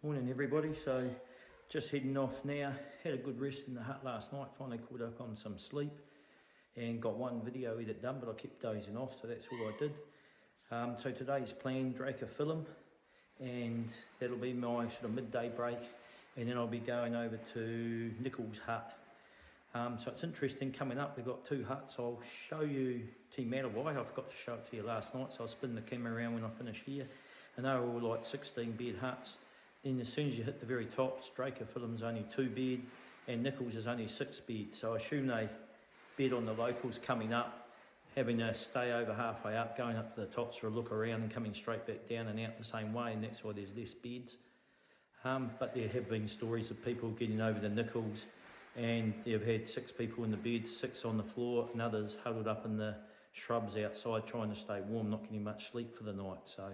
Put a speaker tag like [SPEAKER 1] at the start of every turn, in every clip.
[SPEAKER 1] Morning everybody, so just heading off now. Had a good rest in the hut last night, finally caught up on some sleep and got one video edit done, but I kept dozing off, so that's all I did. So today's plan, Dracophyllum, and that'll be my sort of midday break, and then I'll be going over to Nichols' hut. So it's interesting coming up, we've got two huts. I'll show you Te Matawai. I forgot to show it to you last night, so I'll spin the camera around when I finish here. And they're all like 16 bed huts. Then as soon as you hit the very tops, Dracophyllum's only 2 bed and Nichols is only 6 bed. So I assume they bed on the locals coming up, having to stay over halfway up, going up to the tops for a look around and coming straight back down and out the same way, and that's why there's less beds. But there have been stories of people getting over the Nichols and they've had 6 people in the beds, 6 on the floor, and others huddled up in the shrubs outside trying to stay warm, not getting much sleep for the night. So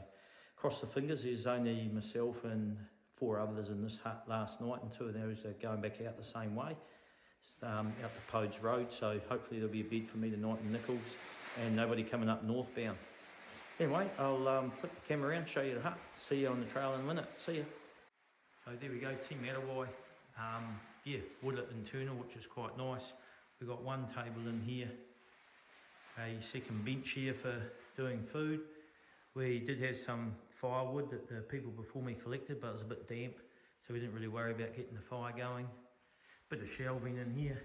[SPEAKER 1] cross the fingers, there's only myself and 4 others in this hut last night, and 2 of those are going back out the same way, out the Podes Road, so hopefully there'll be a bed for me tonight in Nichols and nobody coming up northbound. Anyway, I'll flip the camera around, show you the hut, see you on the trail in a minute, see you. So there we go, Te Matawai, wood internal, which is quite nice. We've got one table in here, a second bench here for doing food. We did have some firewood that the people before me collected, but it was a bit damp, so we didn't really worry about getting the fire going. Bit of shelving in here.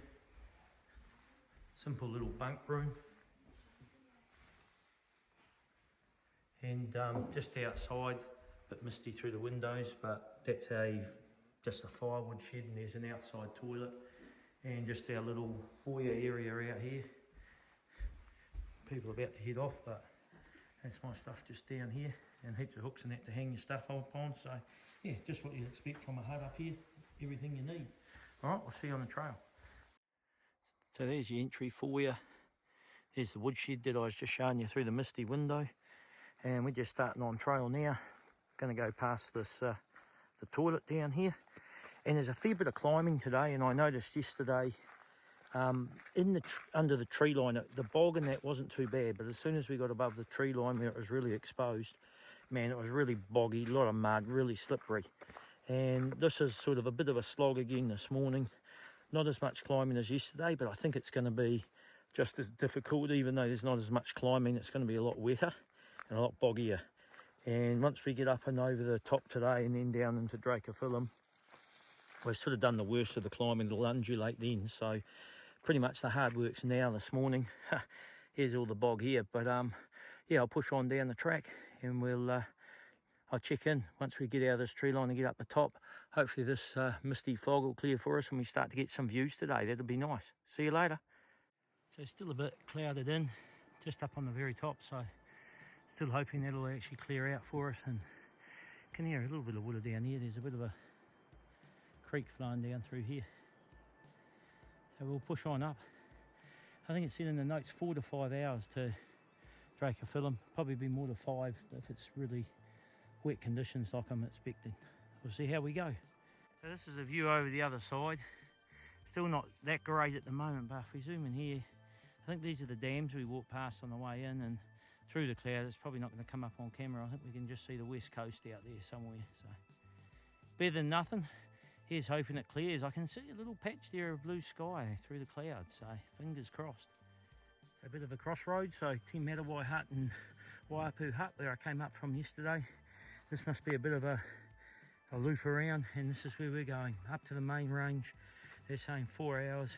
[SPEAKER 1] Simple little bunk room. And just outside, a bit misty through the windows, but that's just a firewood shed, and there's an outside toilet. And just our little foyer area out here. People are about to head off, but that's my stuff just down here, and heaps of hooks and that to hang your stuff up on. So yeah, just what you'd expect from a hut up here, everything you need. All right, we'll see you on the trail. So there's your entry foyer. There's the woodshed that I was just showing you through the misty window, and we're just starting on trail now. Going to go past this the toilet down here, and there's a fair bit of climbing today. And I noticed yesterday under the tree line, the bog and that wasn't too bad, but as soon as we got above the tree line where it was really exposed, man, it was really boggy, a lot of mud, really slippery. And this is sort of a bit of a slog again this morning. Not as much climbing as yesterday, but I think it's going to be just as difficult. Even though there's not as much climbing, it's going to be a lot wetter and a lot boggier. And once we get up and over the top today and then down into Dracophyllum, we've sort of done the worst of the climbing. It'll undulate then, so pretty much the hard work's now this morning. Here's all the bog here, but yeah, I'll push on down the track and I'll check in once we get out of this tree line and get up the top. Hopefully this misty fog will clear for us and we start to get some views today. That'll be nice. See you later. So still a bit clouded in, just up on the very top, so still hoping that'll actually clear out for us. And can hear a little bit of water down here. There's a bit of a creek flowing down through here. So we'll push on up. I think it said in the notes 4 to 5 hours to Dracophyllum. Probably be more to 5 if it's really wet conditions like I'm expecting. We'll see how we go. So this is a view over the other side. Still not that great at the moment, but if we zoom in here, I think these are the dams we walked past on the way in, and through the cloud, it's probably not going to come up on camera. I think we can just see the west coast out there somewhere. So better than nothing. Here's hoping it clears. I can see a little patch there of blue sky through the clouds, so fingers crossed. So a bit of a crossroad, so Te Matawai hut and Waiapu hut where I came up from yesterday. This must be a bit of a loop around, and this is where we're going, up to the main range. They're saying 4 hours,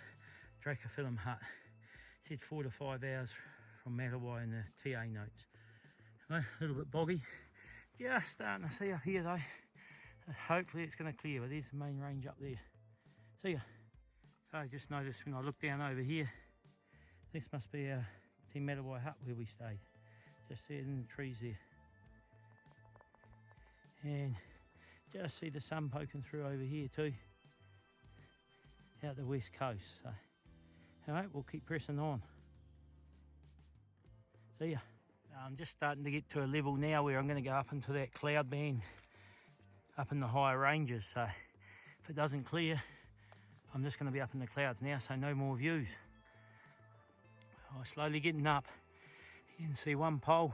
[SPEAKER 1] Dracophyllum hut. It said 4 to 5 hours from Matawai in the TA notes. Well, a little bit boggy. Just starting to see up here though. Hopefully it's going to clear, but there's the main range up there. See ya. So I just noticed when I look down over here, this must be our Te Matawai hut where we stayed. Just there in the trees there. And just see the sun poking through over here too. Out the west coast. So, alright, we'll keep pressing on. See ya. I'm just starting to get to a level now where I'm going to go up into that cloud band. Up in the higher ranges, so if it doesn't clear, I'm just going to be up in the clouds now, so no more views. I'm slowly getting up. You can see one pole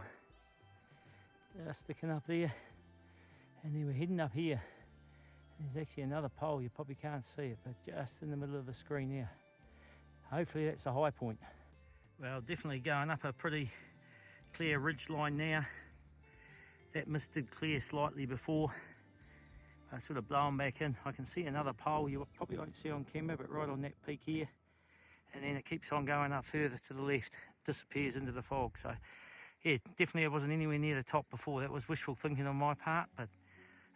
[SPEAKER 1] just sticking up there, and then we're heading up here There's actually another pole, you probably can't see it, but just in the middle of the screen here. Hopefully that's a high point. Well, definitely going up a pretty clear ridge line now. That mist did clear slightly before. Sort of blowing back in. I can see another pole you probably won't see on camera, but right on that peak here. And then it keeps on going up further to the left, disappears into the fog. So yeah, definitely I wasn't anywhere near the top before. That was wishful thinking on my part, but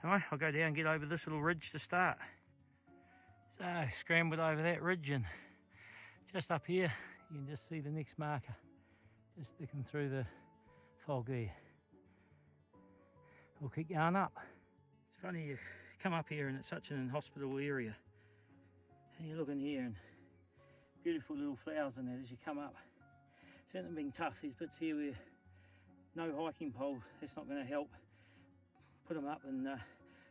[SPEAKER 1] anyway, I'll go down and get over this little ridge to start. So scrambled over that ridge, and just up here you can just see the next marker just sticking through the fog there. We'll keep going up. It's funny, you come up here and it's such an inhospitable area, and you look in here and beautiful little flowers in there as you come up. Certainly been tough, these bits here where no hiking pole, that's not going to help. Put them up and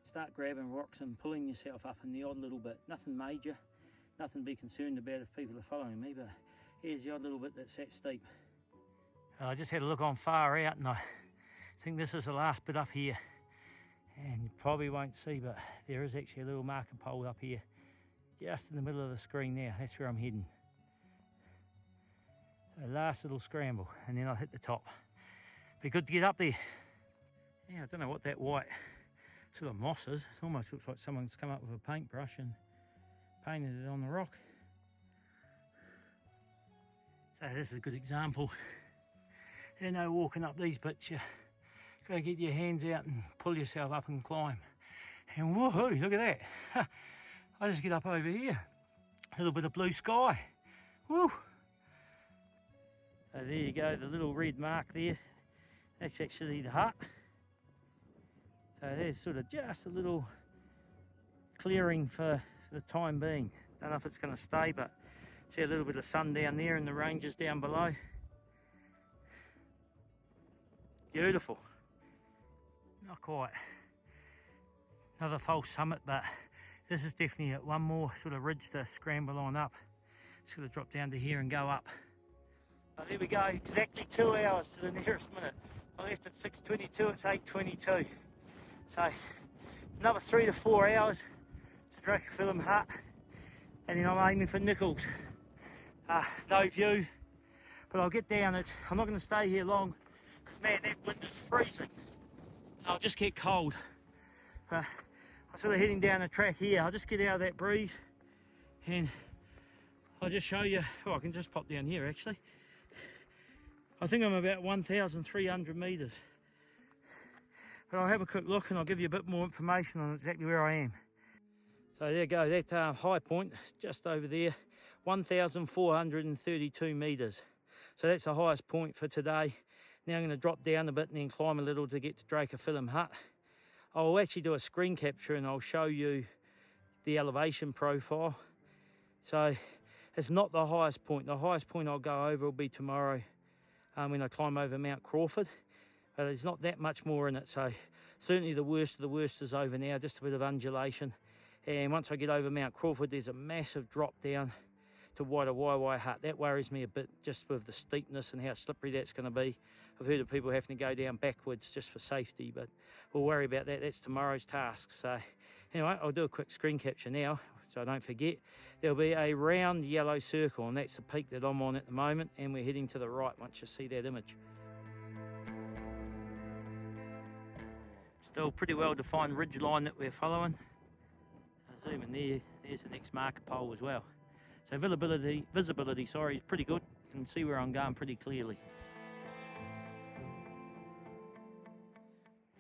[SPEAKER 1] start grabbing rocks and pulling yourself up in the odd little bit. Nothing major, nothing to be concerned about if people are following me, but here's the odd little bit that's that steep. I just had a look on far out, and I think this is the last bit up here. And you probably won't see, but there is actually a little marker pole up here, just in the middle of the screen there. That's where I'm heading. So last little scramble, and then I'll hit the top. Be good to get up there. Yeah, I don't know what that white sort of moss is. It almost looks like someone's come up with a paintbrush and painted it on the rock. So this is a good example. You know, walking up these bits, you gotta get your hands out and pull yourself up and climb. And woohoo, look at that. I just get up over here. A little bit of blue sky. Woo! So there you go, the little red mark there. That's actually the hut. So there's sort of just a little clearing for the time being. Don't know if it's going to stay, but see a little bit of sun down there and the ranges down below. Beautiful. Not quite another false summit, but this is definitely one more sort of ridge to scramble on up. Just going to drop down to here and go up. Oh, there we go, exactly 2 hours to the nearest minute. I left at 6:22, it's 8:22. So another 3 to 4 hours to Dracophyllum Hut, and then I'm aiming for Nichols. No view, but I'll get down. I'm not going to stay here long, because man, that wind is freezing. I'll just get cold. I'm sort of heading down the track here. I'll just get out of that breeze, and I'll just show you. Oh, I can just pop down here actually. I think I'm about 1,300 metres. But I'll have a quick look and I'll give you a bit more information on exactly where I am. So there you go, that high point just over there, 1,432 metres. So that's the highest point for today. Now I'm going to drop down a bit and then climb a little to get to Dracophyllum Hut. I'll actually do a screen capture and I'll show you the elevation profile. So it's not the highest point. The highest point I'll go over will be tomorrow when I climb over Mount Crawford. But there's not that much more in it, so certainly the worst of the worst is over now, just a bit of undulation. And once I get over Mount Crawford, there's a massive drop down to Waitāwaii Hut. That worries me a bit, just with the steepness and how slippery that's going to be. I've heard of people having to go down backwards just for safety, but we'll worry about that. That's tomorrow's task. So anyway, I'll do a quick screen capture now, so I don't forget. There'll be a round yellow circle, and that's the peak that I'm on at the moment, and we're heading to the right once you see that image. Still pretty well defined ridge line that we're following. I'll zoom in there, there's the next marker pole as well. So visibility, is pretty good. You can see where I'm going pretty clearly.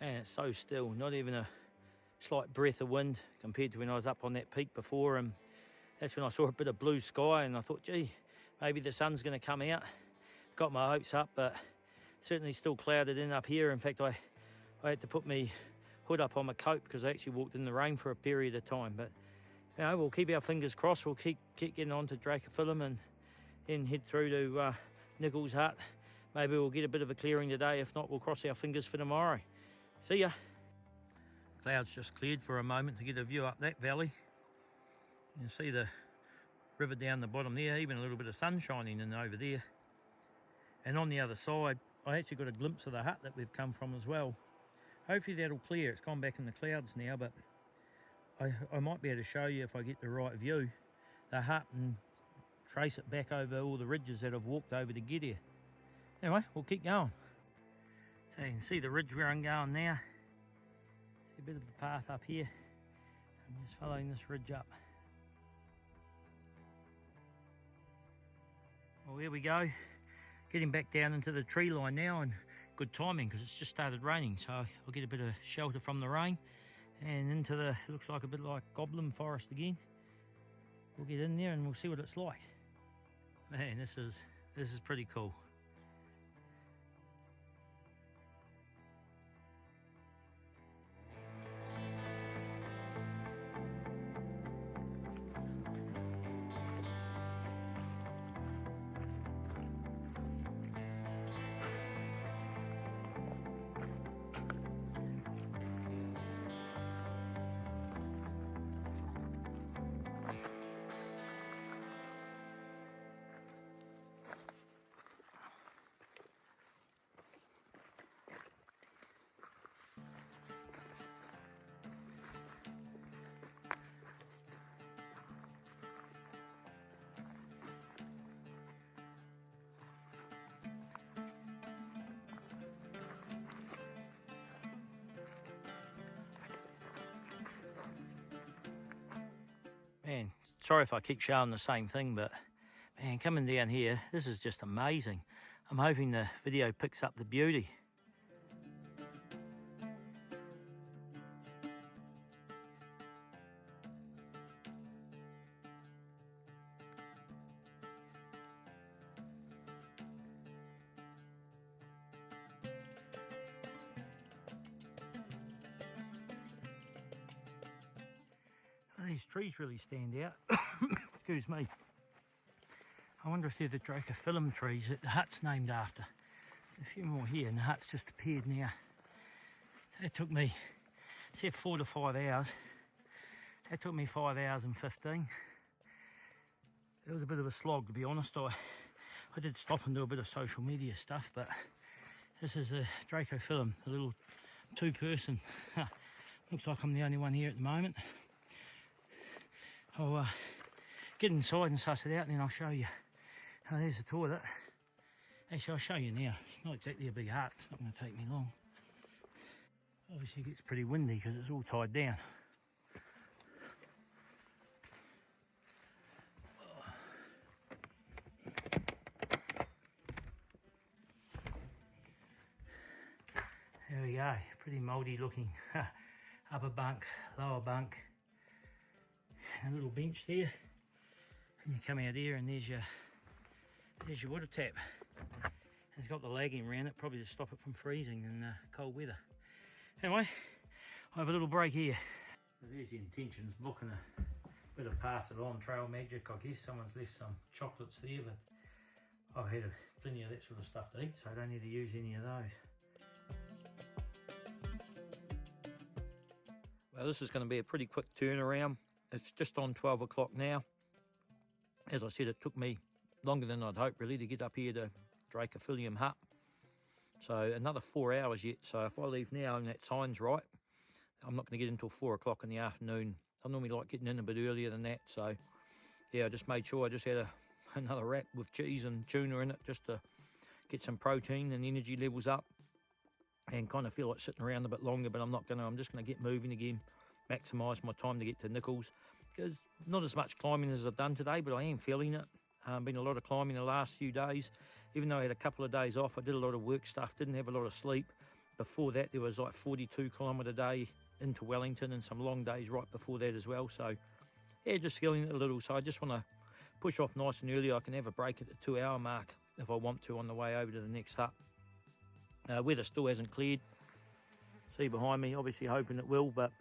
[SPEAKER 1] And it's so still, not even a slight breath of wind compared to when I was up on that peak before. And that's when I saw a bit of blue sky and I thought, gee, maybe the sun's going to come out. Got my hopes up, but certainly still clouded in up here. In fact, I had to put my hood up on my coat because I actually walked in the rain for a period of time. But you know, we'll keep our fingers crossed. We'll keep getting on to Dracophyllum and then head through to Nichols Hut. Maybe we'll get a bit of a clearing today. If not, we'll cross our fingers for tomorrow. See ya. Clouds just cleared for a moment to get a view up that valley. You can see the river down the bottom there, even a little bit of sun shining in over there. And on the other side, I actually got a glimpse of the hut that we've come from as well. Hopefully that'll clear. It's gone back in the clouds now, but I might be able to show you, if I get the right view, the hut, and trace it back over all the ridges that I've walked over to get here. Anyway, we'll keep going. So you can see the ridge where I'm going now. See a bit of the path up here. I'm just following this ridge up. Well, here we go. Getting back down into the tree line now, and good timing because it's just started raining, so I'll get a bit of shelter from the rain and into the, it looks like a bit like Goblin Forest again. We'll get in there and we'll see what it's like. Man, this is pretty cool. Man, sorry if I keep showing the same thing, but man, coming down here, this is just amazing. I'm hoping the video picks up the beauty. These trees really stand out. Excuse me. I wonder if they're the Dracophyllum trees that the hut's named after. There's a few more here and the hut's just appeared now. So it took me, it said 4 to 5 hours. That took me 5 hours and 15. It was a bit of a slog, to be honest. I did stop and do a bit of social media stuff, but this is a Dracophyllum, a little two-person. Looks like I'm the only one here at the moment. I'll get inside and suss it out and then I'll show you. Oh, there's the toilet. Actually, I'll show you now. It's not exactly a big hut. It's not going to take me long. Obviously, it gets pretty windy because it's all tied down. There we go. Pretty mouldy looking upper bunk, lower bunk. A little bench there, and you come out here and there's your water tap. It's got the lagging around it, probably to stop it from freezing in cold weather. Anyway, I have a little break here. So there's the intentions, booking a bit of pass it on trail magic. I guess someone's left some chocolates there, but I've had plenty of that sort of stuff to eat, so I don't need to use any of those. Well, this is going to be a pretty quick turnaround. It's just on 12 o'clock now. As I said, it took me longer than I'd hoped really to get up here to Dracophyllum hut. So another 4 hours yet. So if I leave now and that sign's right, I'm not going to get until 4 o'clock in the afternoon. I normally like getting in a bit earlier than that. So yeah, I just made sure I just had another wrap with cheese and tuna in it just to get some protein and energy levels up and kind of feel like sitting around a bit longer, but I'm not going to. I'm just going to get moving again. Maximise my time to get to Nichols, because not as much climbing as I've done today, but I am feeling it. Been a lot of climbing the last few days. Even though I had a couple of days off, I did a lot of work stuff, didn't have a lot of sleep. Before that, there was like 42 kilometre day into Wellington and some long days right before that as well. So yeah, just feeling it a little. So I just want to push off nice and early. I can have a break at the 2 hour mark if I want to on the way over to the next hut. Weather still hasn't cleared. See behind me, obviously hoping it will, but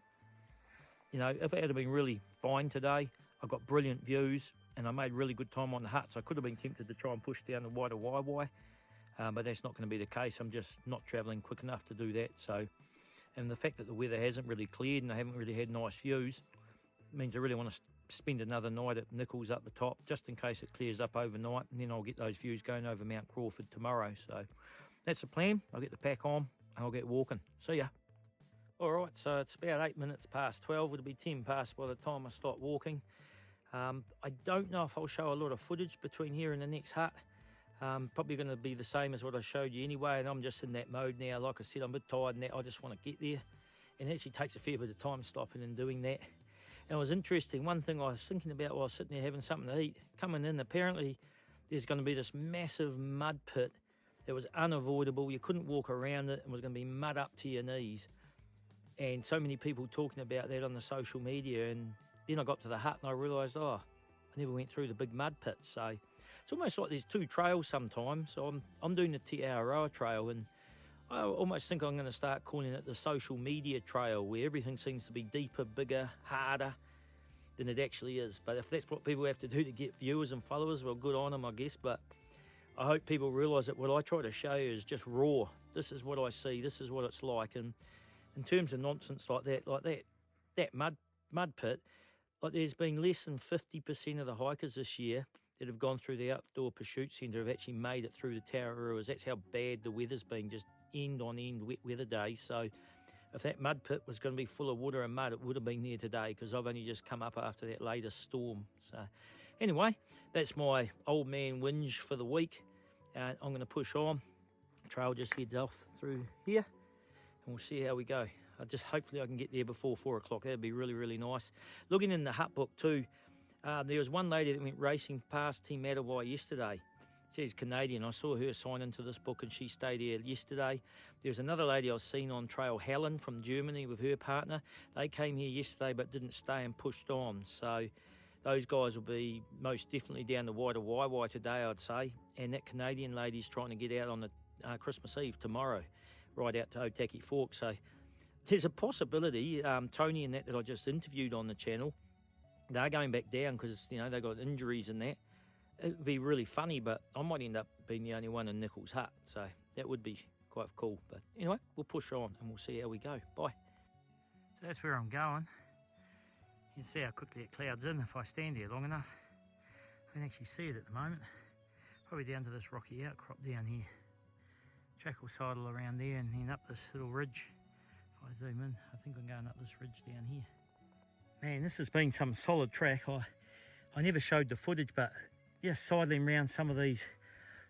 [SPEAKER 1] you know, if it had been really fine today, I've got brilliant views and I made really good time on the hut, so I could have been tempted to try and push down the wider Waiwai, but that's not going to be the case. I'm just not travelling quick enough to do that. So, and the fact that the weather hasn't really cleared and I haven't really had nice views means I really want to spend another night at Nichols up the top, just in case it clears up overnight, and then I'll get those views going over Mount Crawford tomorrow. So that's the plan. I'll get the pack on and I'll get walking. See ya. Alright, so it's about 8 minutes past 12. It'll be 10 past by the time I start walking. I don't know if I'll show a lot of footage between here and the next hut. Probably going to be the same as what I showed you anyway, and I'm just in that mode now. Like I said, I'm a bit tired and that. I just want to get there. And it actually takes a fair bit of time stopping and doing that. And it was interesting. One thing I was thinking about while I was sitting there having something to eat, coming in, apparently there's going to be this massive mud pit that was unavoidable. You couldn't walk around it and was going to be mud up to your knees. And so many people talking about that on the social media. And then I got to the hut and I realised, oh, I never went through the big mud pit. So it's almost like there's two trails sometimes. So I'm doing the Te Aroa trail, and I almost think I'm going to start calling it the social media trail, where everything seems to be deeper, bigger, harder than it actually is. But if that's what people have to do to get viewers and followers, well, good on them, I guess. But I hope people realise that what I try to show you is just raw. This is what I see. This is what it's like. And in terms of nonsense like that mud pit, like there's been less than 50% of the hikers this year that have gone through the Outdoor Pursuit Centre have actually made it through the Tararuas. That's how bad the weather's been, just end on end wet weather days. So if that mud pit was going to be full of water and mud, it would have been there today, because I've only just come up after that latest storm. So anyway, that's my old man whinge for the week. I'm going to push on. The trail just heads off through here, and we'll see how we go. Hopefully I can get there before 4 o'clock. That'd be really, really nice. Looking in the hut book too, there was one lady that went racing past Te Matawai yesterday. She's Canadian. I saw her sign into this book and she stayed here yesterday. There's another lady I've seen on Trail Helen from Germany with her partner. They came here yesterday but didn't stay and pushed on. So those guys will be most definitely down the Waita Waiwai today, I'd say. And that Canadian lady's trying to get out on the Christmas Eve tomorrow, right out to Otaki Fork. So there's a possibility, Tony and that I just interviewed on the channel, they're going back down because, you know, they got injuries and that. It would be really funny, but I might end up being the only one in Nichols' hut. So that would be quite cool. But anyway, we'll push on and we'll see how we go. Bye. So that's where I'm going. You can see how quickly it clouds in if I stand here long enough. I can actually see it at the moment. Probably down to this rocky outcrop down here. Jackal sidle around there and then up this little ridge. If I zoom in, I think I'm going up this ridge down here. Man, this has been some solid track. I never showed the footage, but just sidling around some of these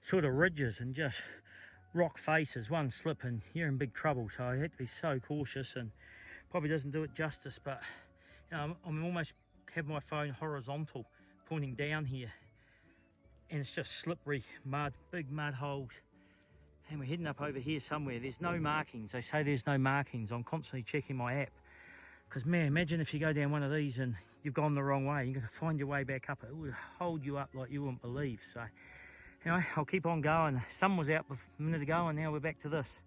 [SPEAKER 1] sort of ridges and just rock faces, one slip and you're in big trouble. So I had to be so cautious, and probably doesn't do it justice, but you know, I'm almost have my phone horizontal pointing down here, and it's just slippery mud, big mud holes. And we're heading up over here somewhere. There's no markings. They say there's no markings. I'm constantly checking my app, because man, imagine if you go down one of these and you've gone the wrong way. You're going to find your way back up. It will hold you up like you wouldn't believe. So anyway, I'll keep on going. The sun was out a minute ago and now we're back to this.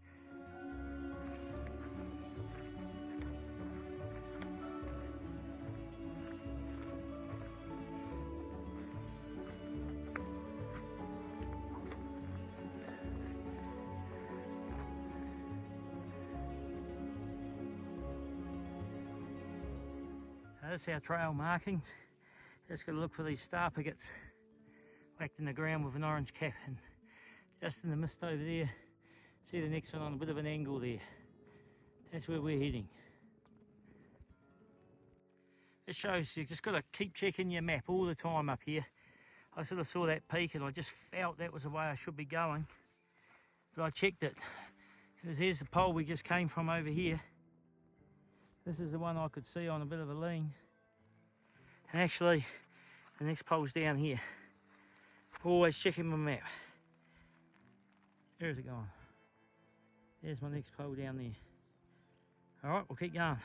[SPEAKER 1] So that's our trail markings. Just got to look for these star pickets whacked in the ground with an orange cap, and just in the mist over there, see the next one on a bit of an angle there. That's where we're heading. It shows you just got to keep checking your map all the time up here. I sort of saw that peak and I just felt that was the way I should be going, but I checked it, because here's the pole we just came from over here. This is the one I could see on a bit of a lean. And actually, the next pole's down here. Always checking my map. Where is it going? There's my next pole down there. All right, we'll keep going.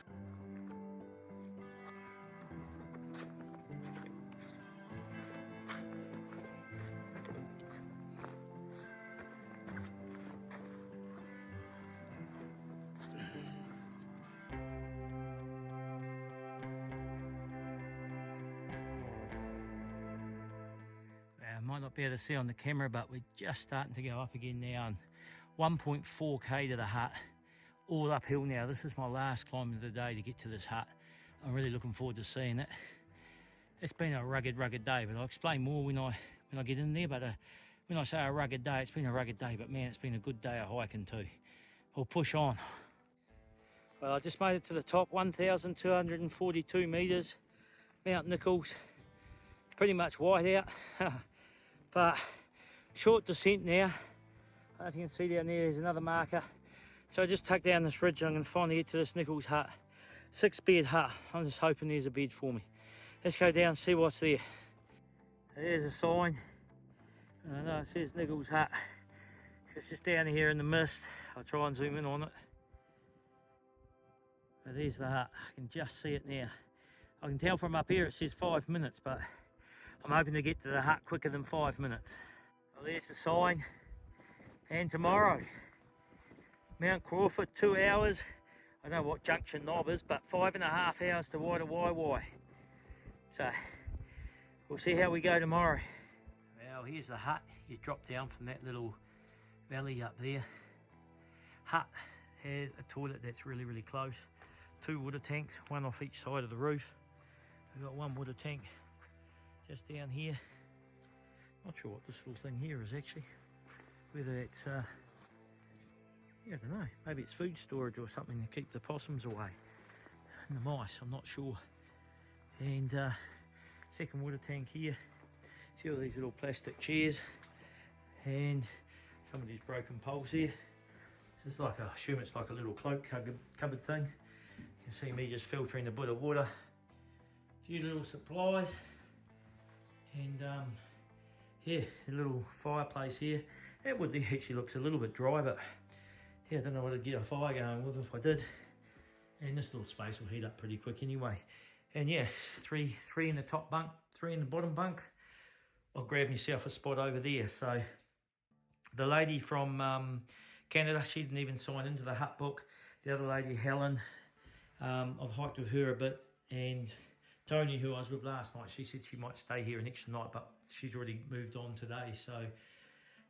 [SPEAKER 1] Might not be able to see on the camera, but we're just starting to go up again now, and 1.4k to the hut, all uphill now. This is my last climb of the day to get to this hut. I'm really looking forward to seeing it. It's been a rugged day, but I'll explain more when I get in there. But when I say a rugged day, it's been a rugged day, but man, it's been a good day of hiking too. We'll push on. Well, I just made it to the top, 1,242 metres, Mount Nichols. Pretty much white out, but short descent now. I don't know if you can see down there, there's another marker. So I just tucked down this ridge and I'm going to finally head to this Nichols hut. 6-bed hut. I'm just hoping there's a bed for me. Let's go down and see what's there. There's a sign. I know it says Nichols hut. It's just down here in the mist. I'll try and zoom in on it. But there's the hut. I can just see it now. I can tell from up here it says 5 minutes, but I'm hoping to get to the hut quicker than 5 minutes. Well, there's the sign. And tomorrow, Mount Crawford, 2 hours. I don't know what Junction Knob is, but 5.5 hours to Whydah Wai Wai. So, we'll see how we go tomorrow. Well, here's the hut. You drop down from that little valley up there. Hut has a toilet that's really, really close. 2 water tanks, one off each side of the roof. We've got one water tank just down here. Not sure what this little thing here is actually. Whether it's, yeah, I don't know, maybe it's food storage or something to keep the possums away and the mice, I'm not sure. And second water tank here. See all these little plastic chairs and some of these broken poles here. This is like, I assume it's like a little cloak cupboard thing. You can see me just filtering a bit of water. A few little supplies. And yeah, a little fireplace here. That wood there actually looks a little bit dry, but yeah, I don't know what I'd get a fire going with if I did. And this little space will heat up pretty quick anyway. And yeah, three in the top bunk, 3 in the bottom bunk. I'll grab myself a spot over there. So the lady from Canada, she didn't even sign into the hut book. The other lady, Helen, I've hiked with her a bit, and Tony, who I was with last night, she said she might stay here an extra night, but she's already moved on today. So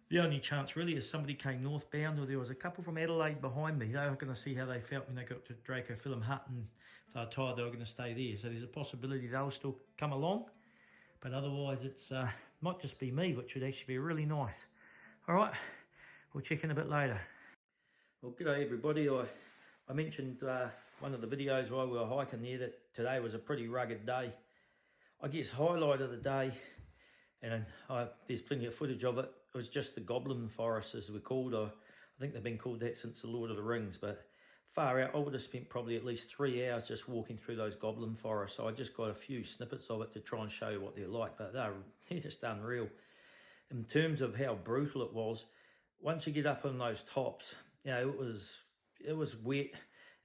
[SPEAKER 1] the only chance really is somebody came northbound, or there was a couple from Adelaide behind me. They were going to see how they felt when they got to Draco Film Hut, and if they were tired, they were going to stay there. So there's a possibility they'll still come along, but otherwise it's might just be me, which would actually be really nice. All right, we'll check in a bit later. Well, g'day everybody. I mentioned one of the videos while we were hiking there that today was a pretty rugged day. I guess highlight of the day, and there's plenty of footage of it, it was just the Goblin Forest, as we're called. I think they've been called that since the Lord of the Rings, but far out. I would have spent probably at least 3 hours just walking through those Goblin Forests. So I just got a few snippets of it to try and show you what they're like, but they're just unreal. In terms of how brutal it was, once you get up on those tops, you know, it was wet.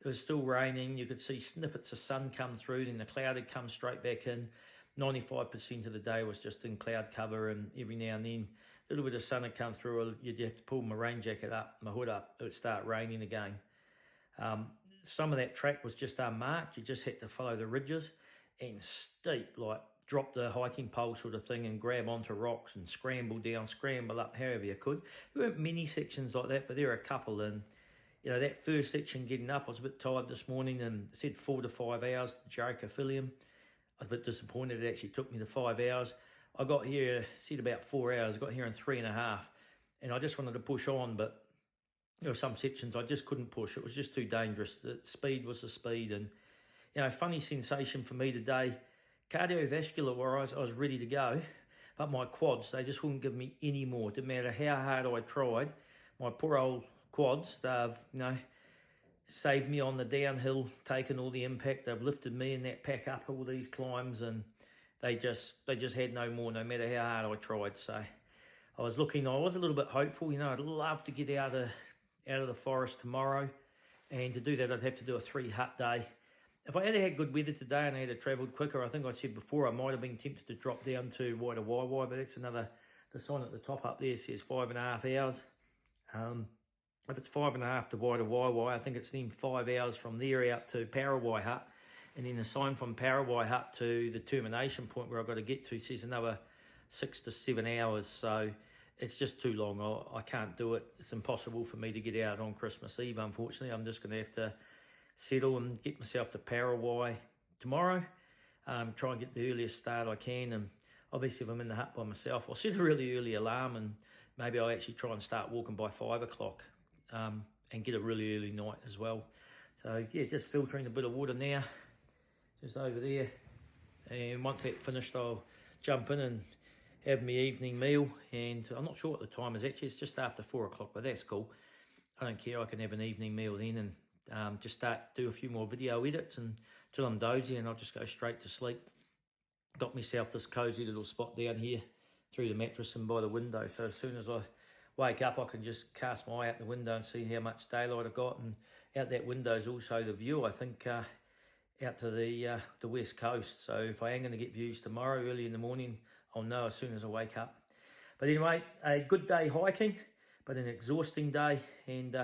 [SPEAKER 1] It was still raining. You could see snippets of sun come through, then the cloud had come straight back in. 95% of the day was just in cloud cover, and every now and then a little bit of sun had come through, or you'd have to pull my rain jacket up, my hood up, it would start raining again. Some of that track was just unmarked. You just had to follow the ridges, and steep, like drop the hiking pole sort of thing and grab onto rocks and scramble down, scramble up however you could. There weren't many sections like that, but there were a couple. And you know, that first section getting up, I was a bit tired this morning, and it said 4 to 5 hours to Jericho-Philium. I was a bit disappointed it actually took me the 5 hours. I got here, said about 4 hours, I got here in 3.5, and I just wanted to push on, but there were some sections I just couldn't push. It was just too dangerous. The speed was the speed. And you know, funny sensation for me today, cardiovascular wise, I was ready to go, but my quads, they just wouldn't give me any more. Didn't matter how hard I tried. My poor old quads, they've, you know, saved me on the downhill, taken all the impact. They've lifted me in that pack up all these climbs, and they just had no more, no matter how hard I tried. So I was a little bit hopeful. You know, I'd love to get out of the forest tomorrow, and to do that I'd have to do a 3 hut day. If I had good weather today and I had travelled quicker, I think I said before, I might have been tempted to drop down to Whydah Wai Wai, but that's another, the sign at the top up there says 5.5 hours. If it's 5.5 to Whydah Wai Wai, I think it's then 5 hours from there out to Parawai Hut, and then the sign from Parawai Hut to the termination point where I've got to get to says another 6 to 7 hours. So it's just too long. I can't do it. It's impossible for me to get out on Christmas Eve, unfortunately. I'm just going to have to settle and get myself to Parawai tomorrow. Try and get the earliest start I can. And obviously if I'm in the hut by myself, I'll set a really early alarm, and maybe I'll actually try and start walking by 5 o'clock and get a really early night as well. So yeah, just filtering a bit of water now, just over there. And once that's finished, I'll jump in and have my evening meal. And I'm not sure what the time is actually, it's just after 4 o'clock, but that's cool. I don't care, I can have an evening meal then and just do a few more video edits until I'm dozy, and I'll just go straight to sleep. Got myself this cosy little spot down here through the mattress and by the window, so as soon as I wake up I can just cast my eye out the window and see how much daylight I've got. And out that window is also the view, I think, out to the west coast. So if I am going to get views tomorrow early in the morning, I'll know as soon as I wake up. But anyway, a good day hiking, but an exhausting day, and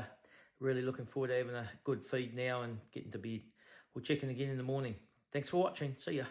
[SPEAKER 1] really looking forward to having a good feed now and getting to bed. We'll check in again in the morning. Thanks for watching. See ya.